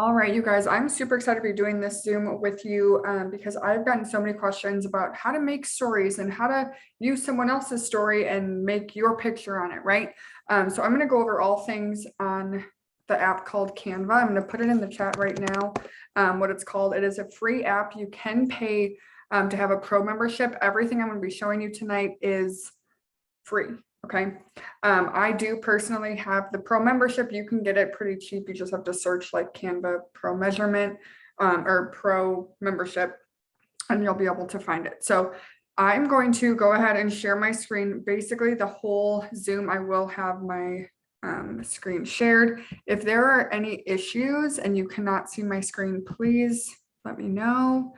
All right, you guys, I'm super excited to be doing this Zoom with you because I've gotten so many questions about how to make stories and how to use someone else's story and make your picture on it, right? So I'm going to go over all things on the app called Canva. I'm going to put it in the chat right now, what it's called. It is a free app. You can pay to have a pro membership. Everything I'm going to be showing you tonight is free. Okay. I do personally have the pro membership. You can get it pretty cheap. You just have to search like Canva Pro Measurement or Pro Membership, and you'll be able to find it. So I'm going to go ahead and share my screen. Basically, the whole Zoom, I will have my screen shared. If there are any issues and you cannot see my screen, please let me know.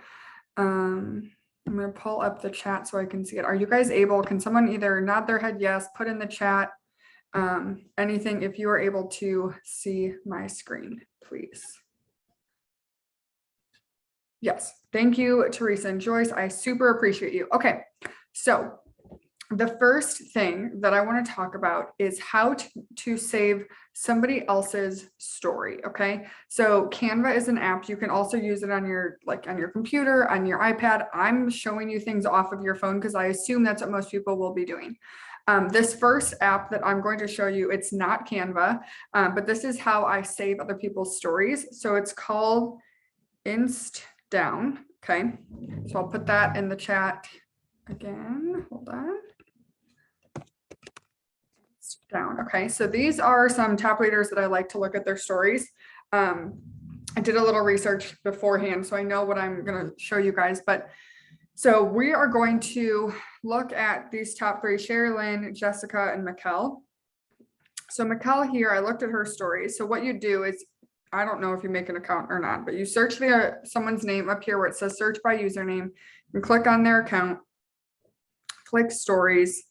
I'm going to pull up the chat so I can see it. Are you guys able? Can someone either nod their head yes, put in the chat, anything if you are able to see my screen, please. Yes, thank you, Teresa and Joyce. I super appreciate you. Okay, so the first thing that I want to talk about is how to save somebody else's story. Okay, so Canva is an app. You can also use it on your computer, on your iPad. I'm showing you things off of your phone because I assume that's what most people will be doing. This first app that I'm going to show you, it's not Canva, but this is how I save other people's stories. So it's called instdown. Okay, so I'll put that in the chat again. Hold on. Down. Okay, so these are some top leaders that I like to look at their stories. I did a little research beforehand, so I know what I'm going to show you guys. But so we are going to look at these top three: Sherilyn, Jessica, and Mikkel. So Mikkel here, I looked at her stories. So what you do is, I don't know if you make an account or not, but you search someone's name up here where it says search by username, and click on their account, click stories.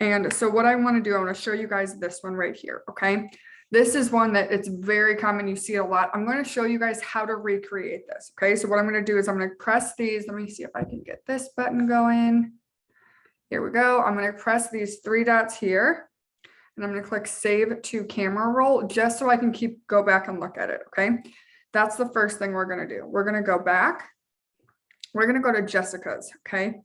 And so what I want to do, I want to show you guys this one right here. Okay. This is one that it's very common. You see it a lot. I'm going to show you guys how to recreate this. Okay. So what I'm going to do is I'm going to press these. Let me see if I can get this button going. Here we go. I'm going to press these three dots here and I'm going to click save to camera roll just so I can go back and look at it. Okay. That's the first thing we're going to do. We're going to go back. We're going to go to Jessica's. Okay.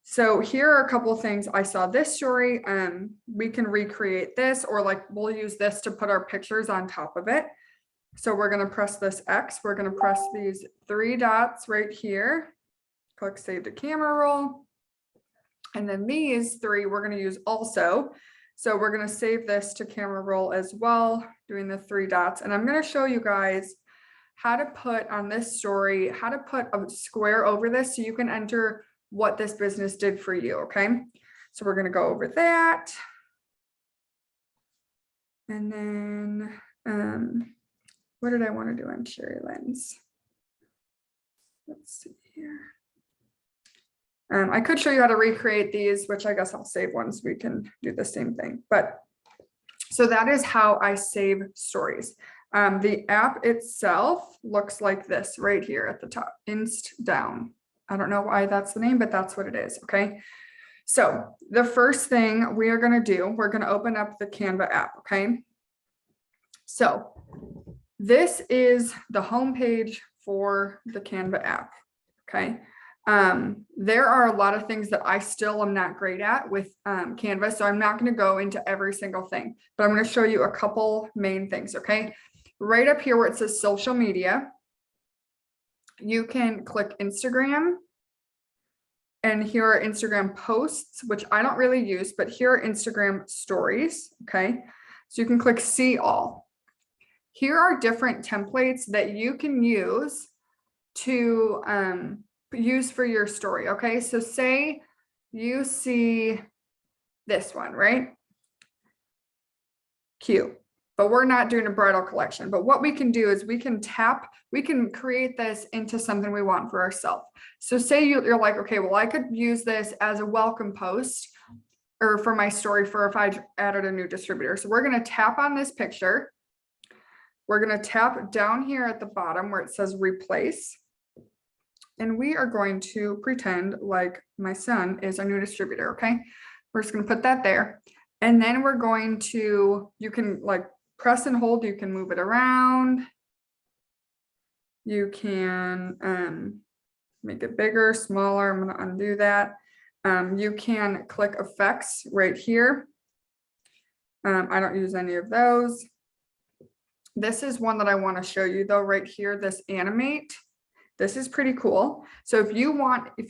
So here are a couple of things. I saw this story. We can recreate this, or like we'll use this to put our pictures on top of it. So we're going to press this X. We're going to press these three dots right here. Click save to camera roll. And then these three we're going to use also. So we're going to save this to camera roll as well, doing the three dots. And I'm going to show you guys how to put on this story, how to put a square over this so you can enter what this business did for you. Okay, so we're going to go over that. And then what did I want to do on Sherilyn's? Let's see here. I could show you how to recreate these, which I guess I'll save once we can do the same thing. But so that is how I save stories. The app itself looks like this right here at the top, instdown. I don't know why that's the name, but that's what it is. Okay. So the first thing we are going to do, we're going to open up the Canva app. Okay. So this is the homepage for the Canva app. Okay. There are a lot of things that I still am not great at with Canva. So I'm not going to go into every single thing, but I'm going to show you a couple main things. Okay. Right up here where it says social media, you can click Instagram, and here are Instagram posts, which I don't really use, but here are Instagram stories. Okay, so you can click see all. Here are different templates that you can use to use for your story. Okay, so say you see this one, right? Cute. But we're not doing a bridal collection. But what we can do is we can create this into something we want for ourselves. So say you're like, okay, well, I could use this as a welcome post or for my story for if I added a new distributor. So we're going to tap on this picture. We're going to tap down here at the bottom where it says replace. And we are going to pretend like my son is a new distributor. Okay. We're just going to put that there. And then we're going to, you can like press and hold, you can move it around. You can make it bigger, smaller. I'm going to undo that. You can click effects right here. I don't use any of those. This is one that I want to show you though, right here, this animate. This is pretty cool. So if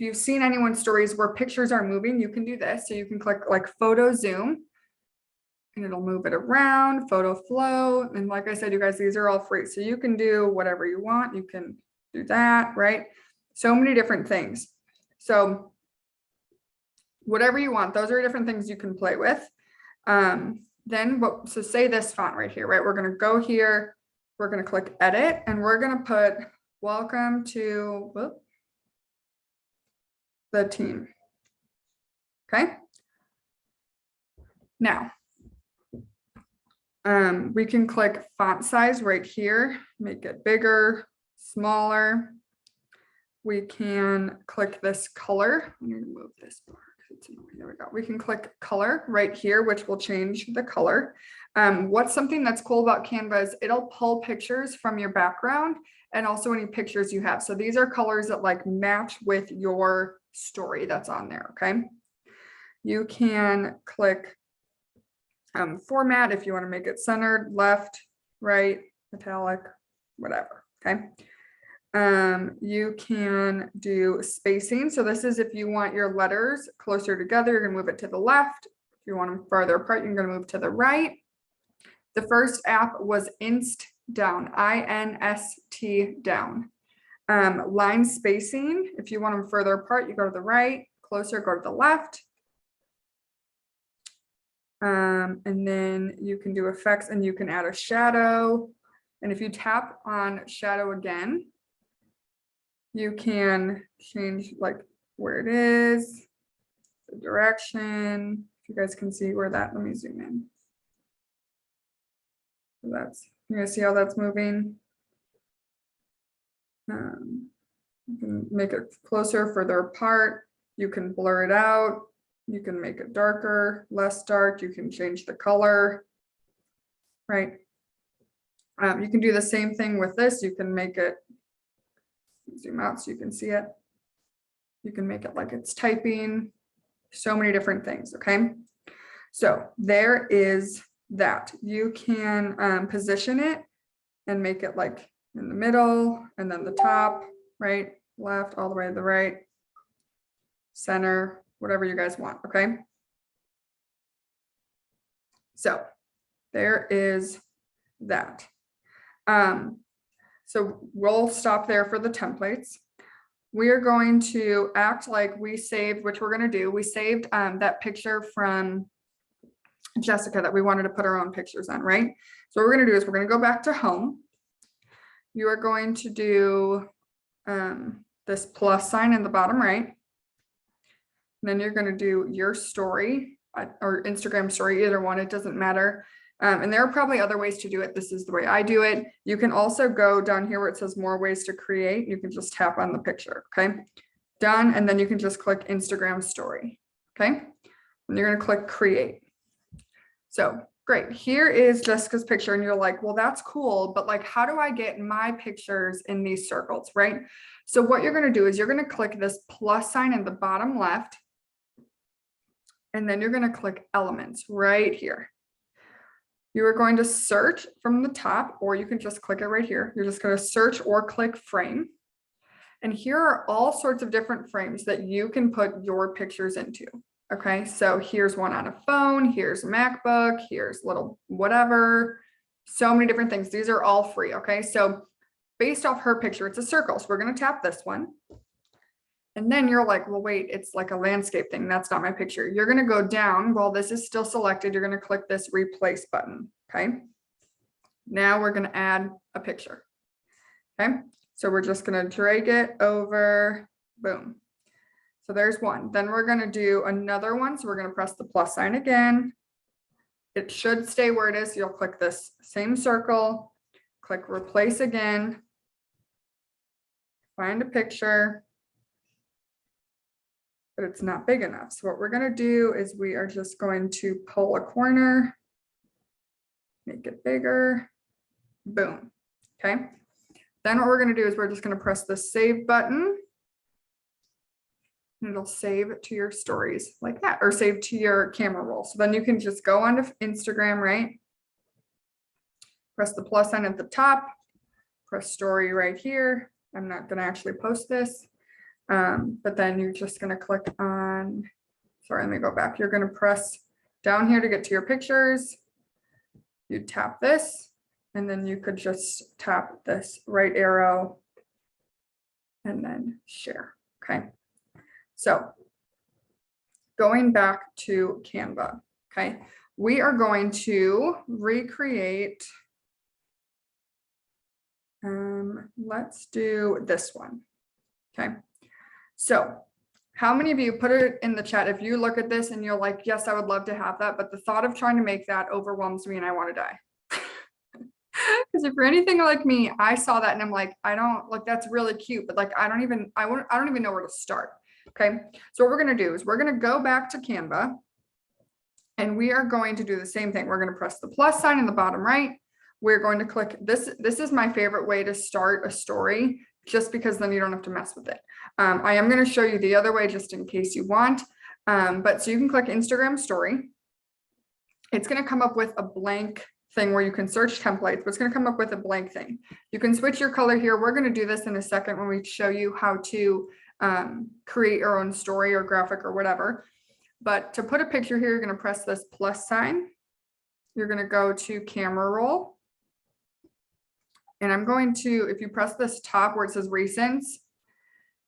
you've seen anyone's stories where pictures are moving, you can do this. So you can click like photo zoom and it'll move it around, photo flow. And like I said, you guys, these are all free. So you can do whatever you want. You can do that, right? So many different things. So whatever you want, those are different things you can play with. So say this font right here, right? We're going to go here. We're going to click edit and we're going to put welcome to the team. Okay. Now, we can click font size right here, make it bigger, smaller. We can click this color. I'm going to move this part. There we go. We can click color right here, which will change the color. What's something that's cool about Canva is it'll pull pictures from your background and also any pictures you have. So these are colors that like match with your story that's on there. Okay. You can click format if you want to make it centered, left, right, italic, whatever. Okay. You can do spacing. So this is if you want your letters closer together, you're going to move it to the left. If you want them farther apart, you're going to move to the right. The first app was instdown, I-N-S-T down. Line spacing, if you want them further apart, you go to the right, closer, go to the left. And then you can do effects and you can add a shadow. And if you tap on shadow again, you can change like where it is, the direction. If you guys can see where that, let me zoom in. So you're gonna see how that's moving. You can make it closer, further apart. You can blur it out. You can make it darker, less dark. You can change the color, right? You can do the same thing with this. You can make it, zoom out so you can see it. You can make it like it's typing, so many different things, okay? So there is that. You can position it and make it like in the middle and then the top, right, left, all the way to the right, center, whatever you guys want, okay? So there is that. So we'll stop there for the templates. We are going to act like we saved, which we're going to do. We saved that picture from Jessica that we wanted to put our own pictures on, right? So what we're going to do is we're going to go back to home. You are going to do this plus sign in the bottom right. And then you're going to do your story or Instagram story, either one, it doesn't matter. And there are probably other ways to do it. This is the way I do it. You can also go down here where it says more ways to create. You can just tap on the picture. Okay, done. And then you can just click Instagram story. Okay, and you're going to click create. So great. Here is Jessica's picture. And you're like, well, that's cool. But like, how do I get my pictures in these circles? Right. So what you're going to do is you're going to click this plus sign in the bottom left. And then you're going to click elements right here. You are going to search from the top, or you can just click it right here. You're just going to search or click frame. And here are all sorts of different frames that you can put your pictures into. Okay, so here's one on a phone, here's a MacBook, here's little whatever, so many different things. These are all free. Okay, so based off her picture, it's a circle. So we're going to tap this one. And then you're like, well, wait, it's like a landscape thing. That's not my picture. You're going to go down while this is still selected. You're going to click this replace button. Okay. Now we're going to add a picture. Okay. So we're just going to drag it over. Boom. So there's one. Then we're going to do another one. So we're going to press the plus sign again. It should stay where it is. You'll click this same circle, click replace again, find a picture. But it's not big enough. So what we're going to do is we are just going to pull a corner, make it bigger, boom. Okay. Then what we're going to do is we're just going to press the save button. And it'll save to your stories like that, or save to your camera roll. So then you can just go onto Instagram, right? Press the plus sign at the top, press story right here. I'm not going to actually post this, but then you're just going to click on, sorry, let me go back. You're going to press down here to get to your pictures. You tap this, and then you could just tap this right arrow and then share, okay? So going back to Canva, okay, we are going to recreate, let's do this one, okay? So how many of you, put it in the chat if you look at this and you're like, yes, I would love to have that, but the thought of trying to make that overwhelms me and I want to die. Because if you're anything like me, I saw that and I'm like, I don't, like, that's really cute, but like, I don't even know where to start. Okay, so what we're going to do is we're going to go back to Canva and we are going to do the same thing. We're going to press the plus sign in the bottom right. We're going to click this. This is my favorite way to start a story, just because then you don't have to mess with it. I am going to show you the other way just in case you want. But so you can click Instagram story. It's going to come up with a blank thing where you can search templates, but it's going to come up with a blank thing. You can switch your color here. We're going to do this in a second when we show you how to create your own story or graphic or whatever. But to put a picture here, you're going to press this plus sign. You're going to go to camera roll. And I'm going to, if you press this top where it says recents,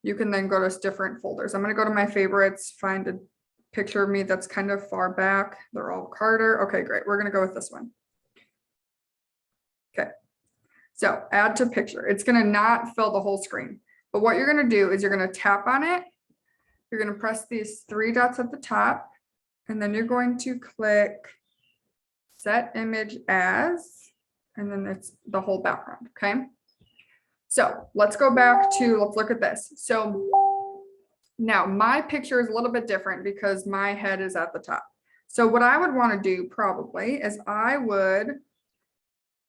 you can then go to different folders. I'm going to go to my favorites, find a picture of me that's kind of far back. They're all Carter. Okay, great. We're going to go with this one. Okay. So add to picture. It's going to not fill the whole screen. But what you're going to do is you're going to tap on it. You're going to press these three dots at the top, and then you're going to click set image as, and then it's the whole background. Okay. So let's go back to, let's look at this. So now my picture is a little bit different because my head is at the top. So what I would want to do probably is I would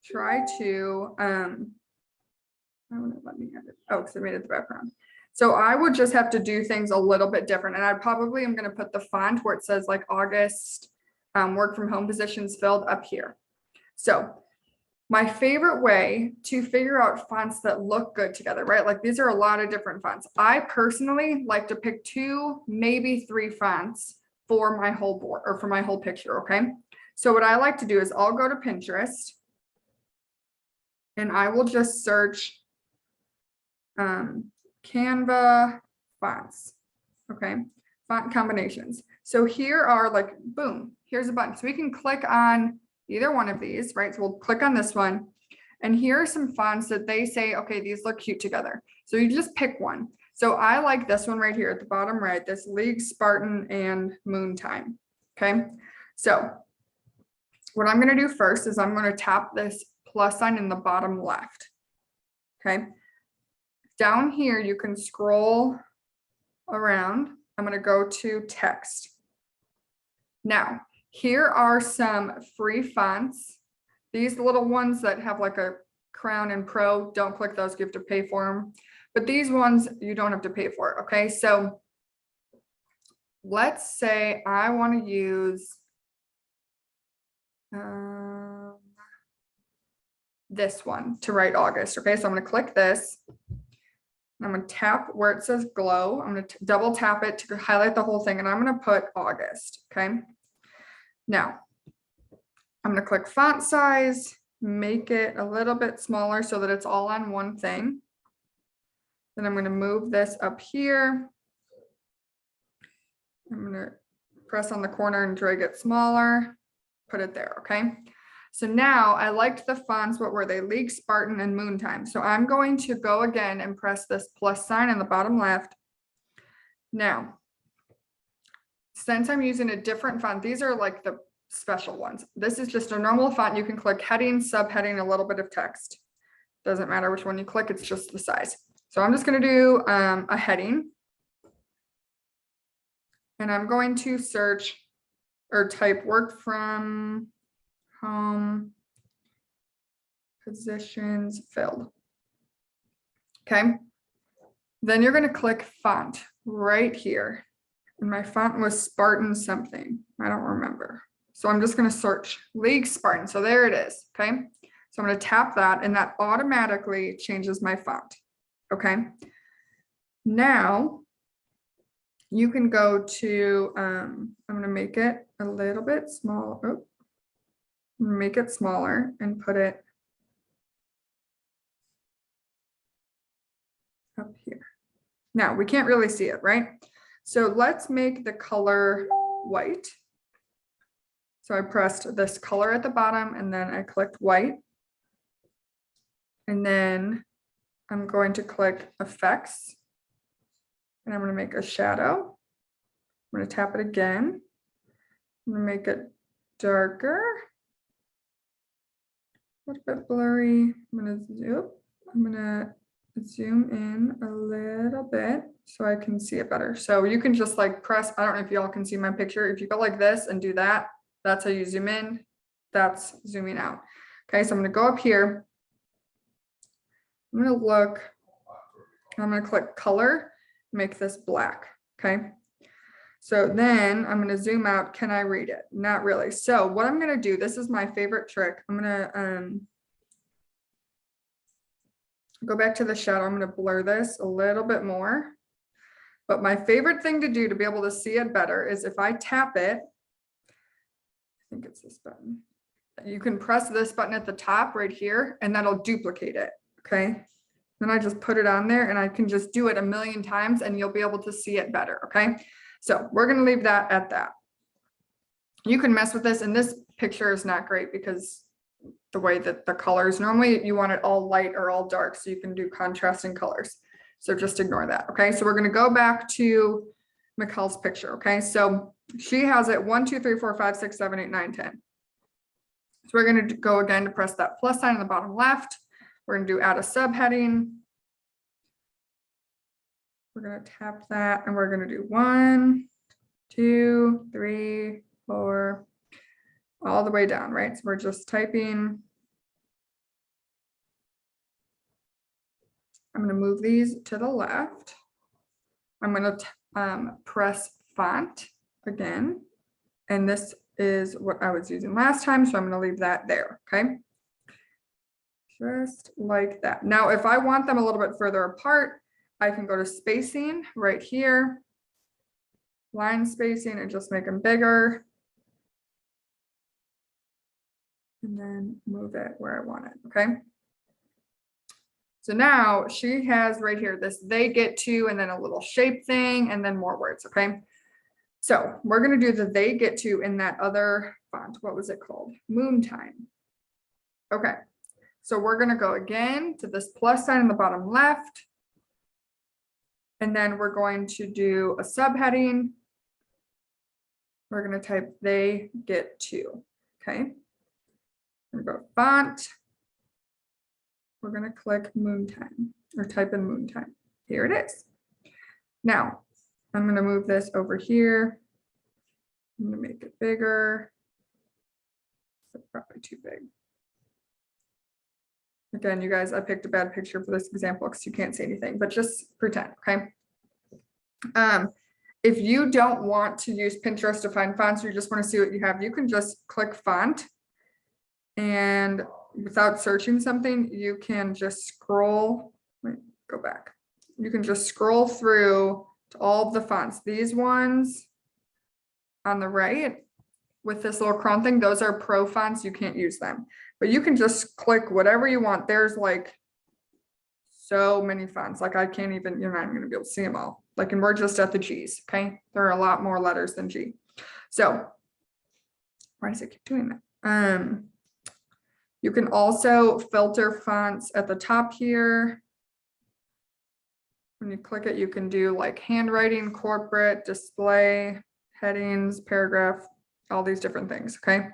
try to, I wouldn't let me edit. Oh, because I made it the background. So I would just have to do things a little bit different. And I probably am going to put the font where it says like August work from home positions filled up here. So my favorite way to figure out fonts that look good together, right? Like these are a lot of different fonts. I personally like to pick 2, maybe 3 fonts for my whole board or for my whole picture. Okay. So what I like to do is I'll go to Pinterest and I will just search Canva fonts, okay, font combinations. So here are like, boom, here's a button. So we can click on either one of these, right? So we'll click on this one. And here are some fonts that they say, okay, these look cute together. So you just pick one. So I like this one right here at the bottom right, this League Spartan and Moon Time, okay? So what I'm going to do first is I'm going to tap this plus sign in the bottom left, okay? Down here, you can scroll around. I'm going to go to text. Now, here are some free fonts. These little ones that have like a crown and pro, don't click those, you have to pay for them. But these ones, you don't have to pay for, okay? So let's say I want to use this one to write August, okay? So I'm going to click this. I'm going to tap where it says glow. I'm going to double tap it to highlight the whole thing, and I'm going to put August, okay? Now, I'm going to click font size, make it a little bit smaller so that it's all on one thing. Then I'm going to move this up here. I'm going to press on the corner and drag it smaller, put it there, okay? So now I liked the fonts. What were they? League Spartan and Moon Time. So I'm going to go again and press this plus sign in the bottom left. Now, since I'm using a different font, these are like the special ones. This is just a normal font. You can click heading, subheading, a little bit of text. Doesn't matter which one you click, it's just the size. So I'm just going to do a heading. And I'm going to search or type work from home positions filled. Okay. Then you're going to click font right here. And my font was Spartan something. I don't remember. So I'm just going to search League Spartan. So there it is. Okay. So I'm going to tap that and that automatically changes my font. Okay. Now you can go to, I'm going to make it a little bit small. Oh, make it smaller and put it up here. Now we can't really see it, right? So let's make the color white. So I pressed this color at the bottom and then I clicked white. And then I'm going to click effects and I'm going to make a shadow. I'm going to tap it again. I'm going to make it darker, a little bit blurry. I'm going to zoom in a little bit so I can see it better. So you can just like press, I don't know if y'all can see my picture. If you go like this and do that, that's how you zoom in. That's zooming out. Okay, so I'm going to go up here. I'm going to look, I'm going to click color, make this black. Okay. So then I'm going to zoom out. Can I read it? Not really. So what I'm going to do, this is my favorite trick. I'm going to go back to the shadow. I'm going to blur this a little bit more. But my favorite thing to do to be able to see it better is if I tap it, I think it's this button. You can press this button at the top right here and that'll duplicate it. Okay. Then I just put it on there and I can just do it a million times and you'll be able to see it better. Okay. So we're going to leave that at that. You can mess with this and this picture is not great because the way that the colors, normally you want it all light or all dark so you can do contrasting colors. So just ignore that. Okay. So we're going to go back to Mikkel's picture. Okay. So she has it 1, 2, 3, 4, 5, 6, 7, 8, 9, 10. So we're going to go again to press that plus sign on the bottom left. We're going to do add a subheading. We're going to tap that and we're going to do 1, 2, 3, 4, all the way down, right? So we're just typing. I'm going to move these to the left. I'm going to press font again. And this is what I was using last time. So I'm going to leave that there. Okay. Just like that. Now, if I want them a little bit further apart, I can go to spacing right here, line spacing, and just make them bigger. And then move it where I want it. Okay. So now she has right here this they get to, and then a little shape thing, and then more words. Okay. So we're going to do the they get to in that other font. What was it called? Moon time. Okay. So we're going to go again to this plus sign in the bottom left. And then we're going to do a subheading. We're going to type they get to. Okay. We're going to go font. We're going to click moon time or type in moon time. Here it is. Now I'm going to move this over here. I'm going to make it bigger. It's probably too big. Again, you guys, I picked a bad picture for this example because you can't see anything, but just pretend, okay? If you don't want to use Pinterest to find fonts, you just want to see what you have, you can just click font. And without searching something, you can just scroll, wait, go back. You can just scroll through to all of the fonts. These ones on the right with this little crown thing, those are pro fonts, you can't use them. But you can just click whatever you want. There's like so many fonts. Like I can't even, you're not even gonna be able to see them all. Like, and we're just at the G's, okay? There are a lot more letters than G. So why does it keep doing that? You can also filter fonts at the top here. When you click it, you can do like handwriting, corporate, display, headings, paragraph, all these different things, okay?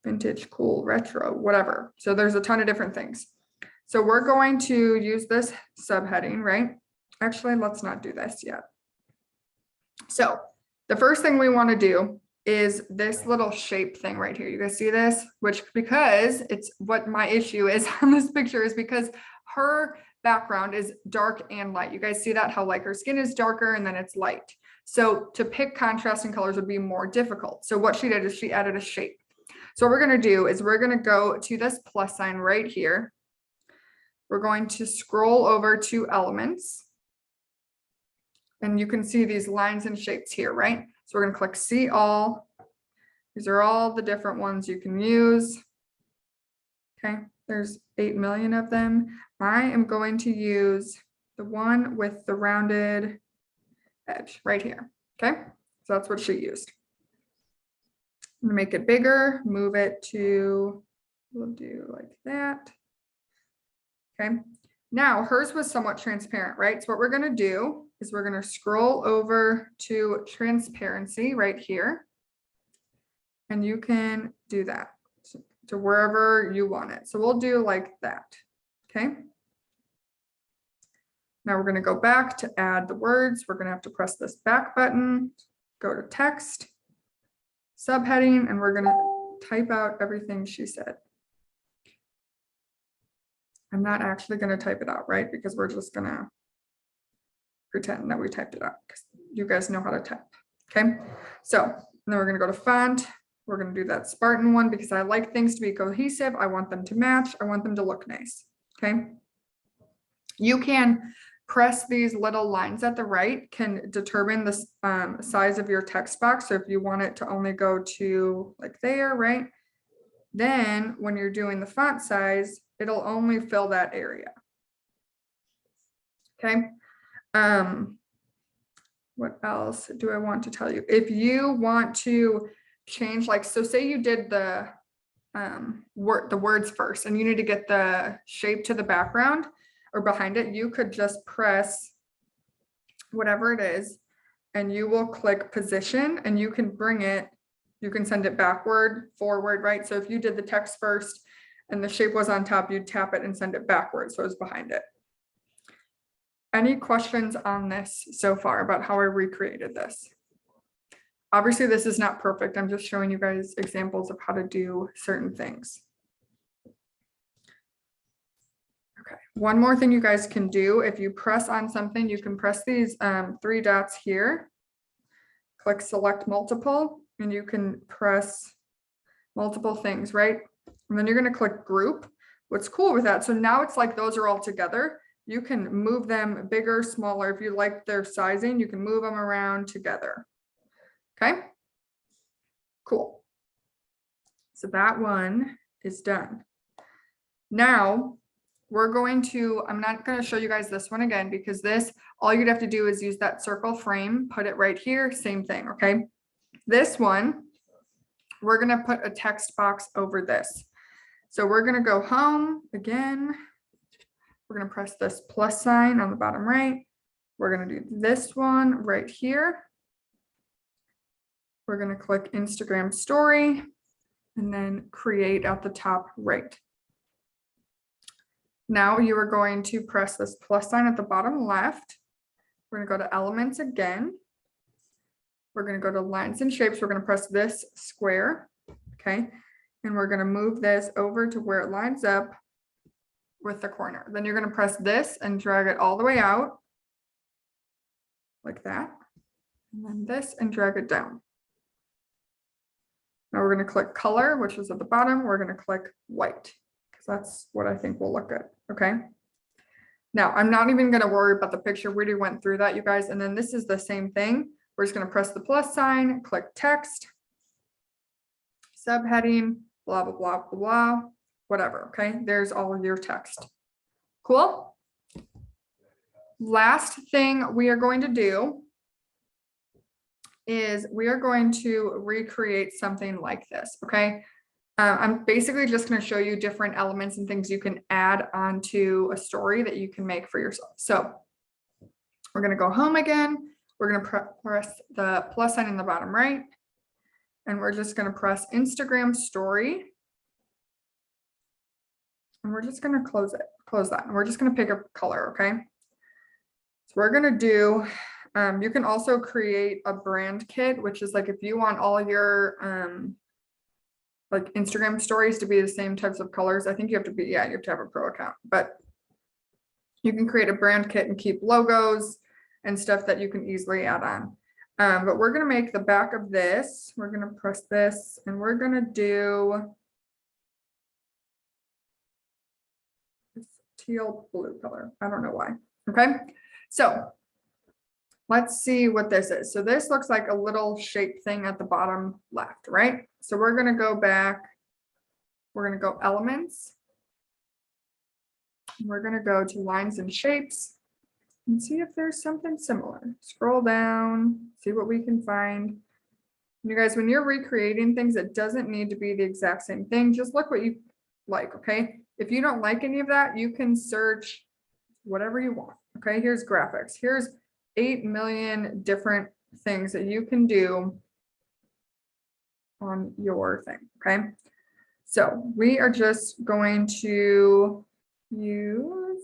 Vintage, cool, retro, whatever. So there's a ton of different things. So we're going to use this subheading, right? Actually, let's not do this yet. So the first thing we want to do is this little shape thing right here. You guys see this? Which, because it's what my issue is on this picture, is because her background is dark and light. You guys see that, how like her skin is darker and then it's light. So to pick contrasting colors would be more difficult. So what she did is she added a shape. So what we're going to do is we're going to go to this plus sign right here. We're going to scroll over to elements. And you can see these lines and shapes here, right? So we're going to click see all. These are all the different ones you can use. Okay, there's 8 million of them. I am going to use the one with the rounded edge right here. Okay, so that's what she used. I'm gonna make it bigger, move it to, we'll do like that. Okay, now hers was somewhat transparent, right? So what we're gonna do is we're gonna scroll over to transparency right here. And you can do that to wherever you want it. So we'll do like that, okay? Now we're gonna go back to add the words. We're gonna have to press this back button, go to text, subheading, and we're gonna type out everything she said. I'm not actually gonna type it out, right? Because we're just gonna pretend that we typed it out because you guys know how to type, okay? So then we're gonna go to font. We're going to do that Spartan one because I like things to be cohesive. I want them to match. I want them to look nice. Okay. You can press these little lines at the right, can determine the size of your text box. So if you want it to only go to like there, right? Then when you're doing the font size, it'll only fill that area. Okay. What else do I want to tell you? If you want to change, like, so say you did the words first and you need to get the shape to the background or behind it, you could just press whatever it is and you will click position and you can bring it, you can send it backward, forward, right? So if you did the text first and the shape was on top, you'd tap it and send it backwards so it's behind it. Any questions on this so far about how I recreated this? Obviously, this is not perfect. I'm just showing you guys examples of how to do certain things. Okay, one more thing you guys can do, if you press on something, you can press these 3 dots here, click select multiple, and you can press multiple things, right? And then you're going to click group. What's cool with that, so now it's like those are all together. You can move them bigger, smaller. If you like their sizing, you can move them around together. Okay, cool. So that one is done. Now we're going to, I'm not going to show you guys this one again because this, all you'd have to do is use that circle frame, put it right here, same thing, okay? This one, we're going to put a text box over this. So we're going to go home again. We're going to press this plus sign on the bottom right. We're going to do this one right here. We're going to click Instagram story and then create at the top right. Now you are going to press this plus sign at the bottom left. We're going to go to elements again. We're going to go to lines and shapes. We're going to press this square. Okay. And we're going to move this over to where it lines up with the corner. Then you're going to press this and drag it all the way out like that. And then this and drag it down. Now we're going to click color, which is at the bottom. We're going to click white because that's what I think will look good. Okay. Now I'm not even going to worry about the picture. We already went through that, you guys. And then this is the same thing. We're just going to press the plus sign, click text, subheading, blah, blah, blah, blah, blah, whatever. Okay. There's all your text. Cool. Last thing we are going to do is we are going to recreate something like this. Okay. I'm basically just going to show you different elements and things you can add onto a story that you can make for yourself. So we're going to go home again. We're going to press the plus sign in the bottom right. And we're just going to press Instagram story. And we're just going to close that. And we're just going to pick a color. Okay. So we're going to do, you can also create a brand kit, which is like if you want all your like Instagram stories to be the same types of colors. I think you have to be, yeah, you have to have a pro account, but You can create a brand kit and keep logos and stuff that you can easily add on. But we're going to make the back of this. We're going to press this and we're going to do this teal blue color. I don't know why. Okay. So let's see what this is. So this looks like a little shape thing at the bottom left, right? So we're going to go back. We're going to go elements. We're going to go to lines and shapes and see if there's something similar. Scroll down, see what we can find. You guys, when you're recreating things, it doesn't need to be the exact same thing. Just look what you like, okay? If you don't like any of that, you can search whatever you want, okay? Here's graphics. Here's 8 million different things that you can do on your thing, okay? So we are just going to use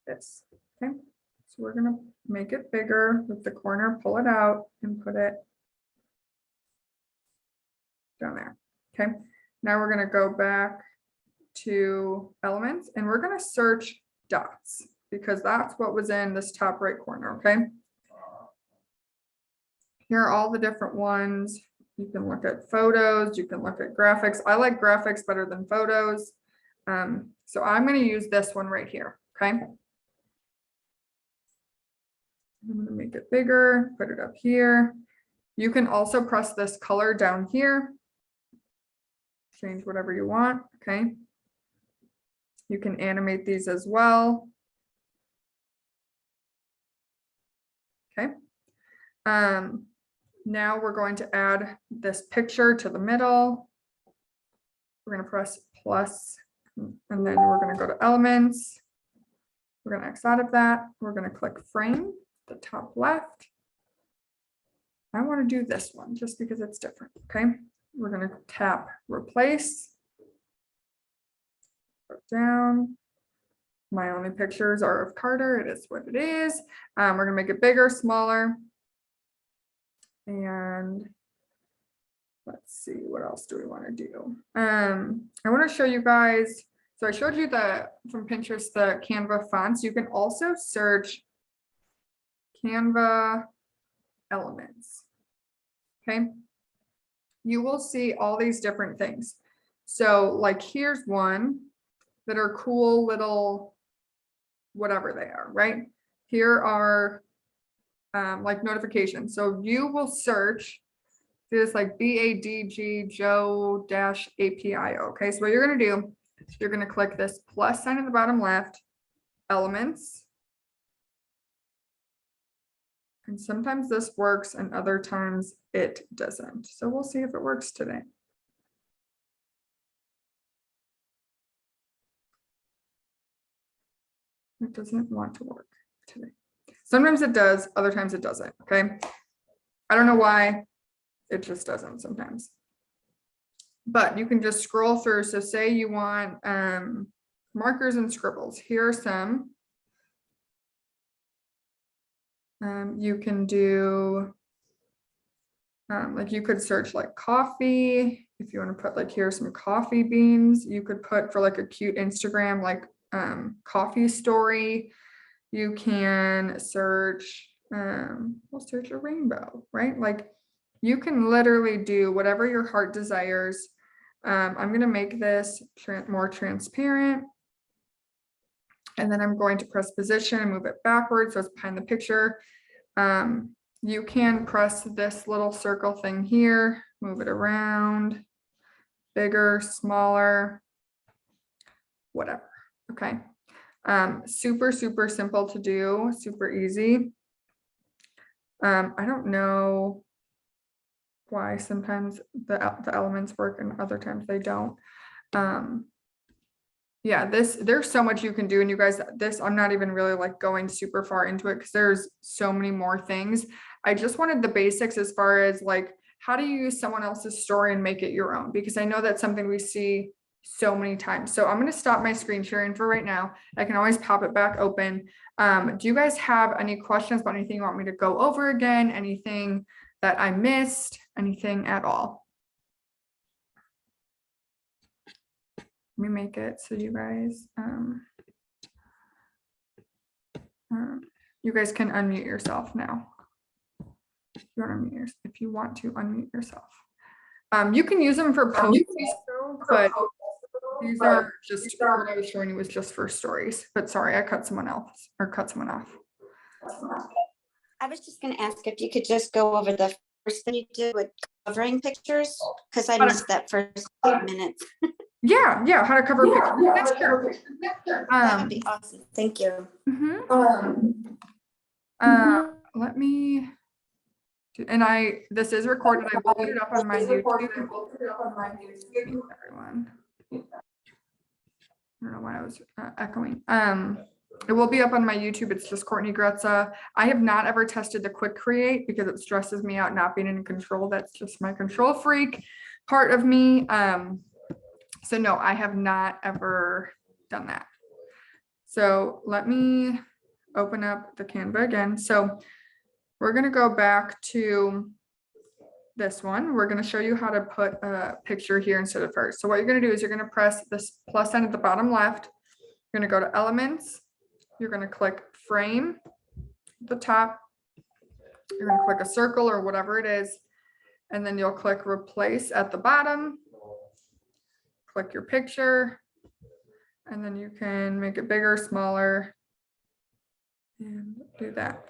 this, okay? So we're gonna make it bigger with the corner, pull it out and put it down there, okay? Now we're gonna go back to elements and we're gonna search dots because that's what was in this top right corner, okay? Here are all the different ones. You can look at photos, you can look at graphics. I like graphics better than photos. So I'm going to use this one right here, okay? I'm going to make it bigger, put it up here. You can also press this color down here. Change whatever you want, okay? You can animate these as well. Okay. Now we're going to add this picture to the middle. We're going to press plus, and then we're going to go to elements. We're going to X out of that. We're going to click frame, the top left. I want to do this one just because it's different. Okay. We're going to tap replace. Go down. My only pictures are of Carter. It is what it is. We're going to make it bigger, smaller. And let's see, what else do we want to do? I want to show you guys. So I showed you from Pinterest, the Canva fonts. You can also search Canva elements. Okay. You will see all these different things. So like here's one that are cool little, whatever they are, right? Here are like notifications. So you will search this like BADG Joe -API. Okay, so what you're going to do, you're going to click this plus sign at the bottom left, elements. And sometimes this works and other times it doesn't. So we'll see if it works today. It doesn't want to work today. Sometimes it does, other times it doesn't, okay? I don't know why, it just doesn't sometimes. But you can just scroll through. So say you want markers and scribbles. Here are some. You can do, like you could search like coffee. If you want to put like, here's some coffee beans. You could put for like a cute Instagram, like coffee story. You can search, we'll search a rainbow, right? Like you can literally do whatever your heart desires. I'm going to make this more transparent. And then I'm going to press position and move it backwards so it's behind the picture. You can press this little circle thing here, move it around, bigger, smaller, whatever. Okay. Super, super simple to do, super easy. I don't know why sometimes the elements work and other times they don't. Yeah, there's so much you can do, and you guys, I'm not even really like going super far into it because there's so many more things. I just wanted the basics as far as like, how do you use someone else's story and make it your own? Because I know that's something we see so many times. So I'm going to stop my screen sharing for right now. I can always pop it back open. Do you guys have any questions about anything you want me to go over again? Anything that I missed? Anything at all? Let me make it so you guys, You guys can unmute yourself now. If you want to unmute yourself. You can use them for posts, but these are just what I was showing you was just for stories. But sorry, I cut someone else or cut someone off. I was just going to ask if you could just go over the first thing you did with covering pictures, because I missed that first 8 minutes. Yeah, how to cover pictures. That would be awesome. Thank you. Let me. And this is recorded. I will put it up on my YouTube. Everyone. I don't know why I was echoing. It will be up on my YouTube. It's just Courtney Gretza. I have not ever tested the quick create because it stresses me out not being in control. That's just my control freak part of me. So no, I have not ever done that. So let me open up the Canva again. So we're going to go back to this one. We're going to show you how to put a picture here instead of first. So what you're going to do is you're going to press this plus sign at the bottom left. You're going to go to elements. You're going to click frame at the top. You're going to click a circle or whatever it is. And then you'll click replace at the bottom. Click your picture. And then you can make it bigger, smaller, and do that.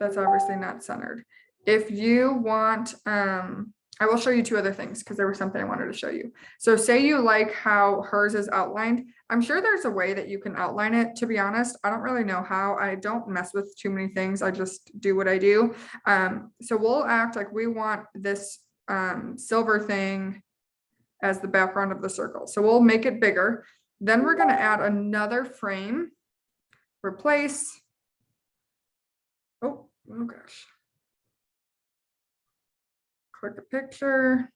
That's obviously not centered. If you want, I will show you two other things because there was something I wanted to show you. So say you like how hers is outlined. I'm sure there's a way that you can outline it. To be honest, I don't really know how. I don't mess with too many things. I just do what I do. So we'll act like we want this silver thing as the background of the circle. So we'll make it bigger. Then we're going to add another frame, replace. Oh gosh. Click a picture,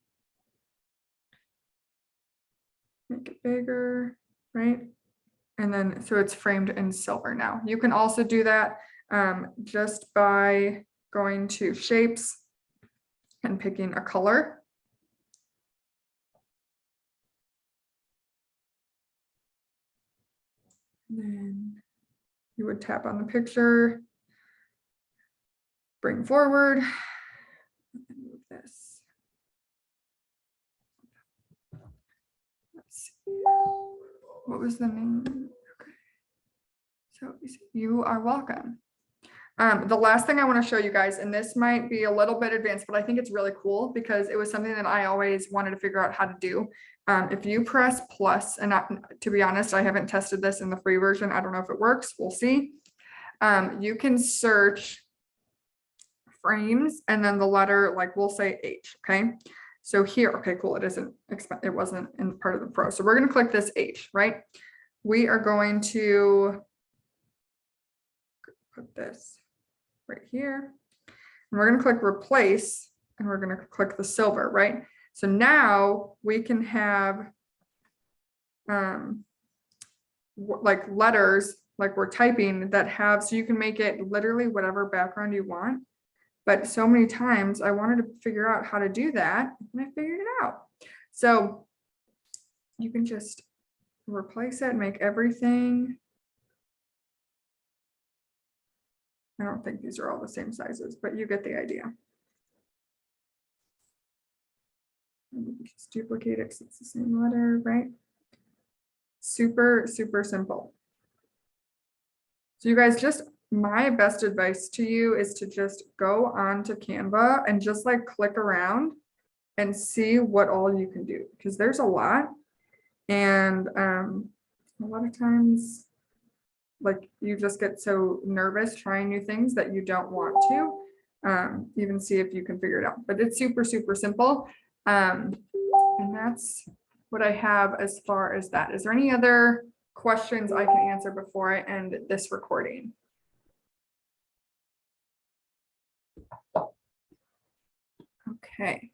make it bigger, right? And then, so it's framed in silver now. You can also do that just by going to shapes and picking a color. And then you would tap on the picture, bring forward, and move this. Let's see. What was the name? Okay. So you are welcome. The last thing I want to show you guys, and this might be a little bit advanced, but I think it's really cool because it was something that I always wanted to figure out how to do. If you press plus, and to be honest, I haven't tested this in the free version. I don't know if it works. We'll see. You can search frames and then the letter, like we'll say H. Okay. So here, okay, cool. It wasn't in part of the pro. So we're going to click this H, right? We are going to put this right here. And we're going to click replace and we're going to click the silver, right? So now we can have like letters, like we're typing that have, so you can make it literally whatever background you want. But so many times I wanted to figure out how to do that and I figured it out. So you can just replace it and make everything. I don't think these are all the same sizes, but you get the idea. Just duplicate it because it's the same letter, right? Super, super simple. So you guys, just my best advice to you is to just go on to Canva and just like click around and see what all you can do, because there's a lot. And a lot of times, like you just get so nervous trying new things that you don't want to even see if you can figure it out. But it's super, super simple. And that's what I have as far as that. Is there any other questions I can answer before I end this recording? Okay.